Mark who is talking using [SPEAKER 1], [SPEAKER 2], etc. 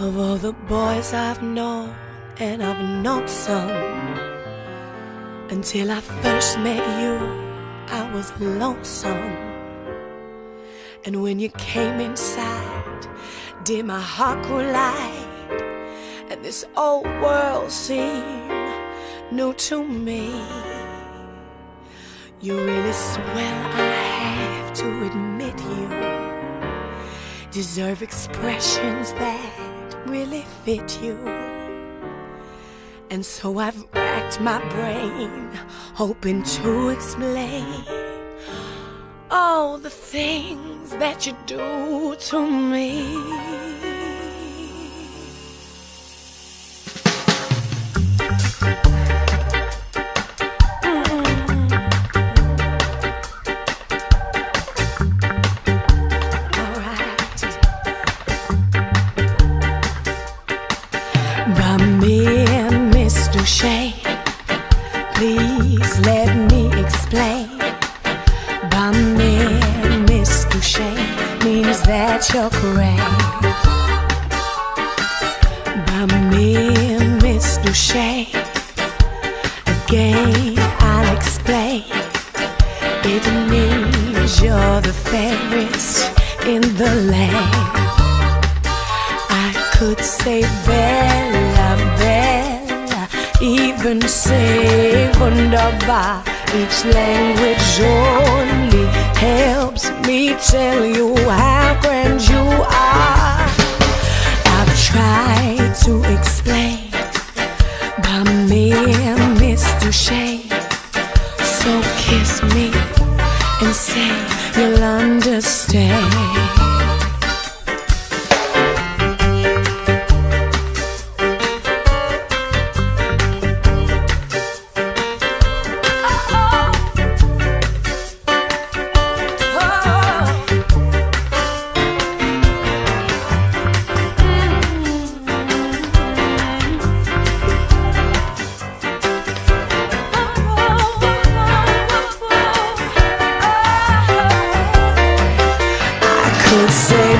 [SPEAKER 1] Of all the boys I've known, and I've known some, until I first met you, I was lonesome. And when you came inside, did my heart grow light, and this old world seemed new to me. You really swell, I have to admit you deserve expressions that really fit you. And so I've racked my brain, hoping to explain all the things that you do to me. Miss Duche, please let me explain. Miss Duche means that you're great. Miss Duche, again I'll explain. It means you're the fairest in the land. I could say Bella, Bella, even say wunderbar. Each language only helps me tell you how grand you are. I've tried to explain by me and Miss Duche. So kiss me and say you'll understand. Could say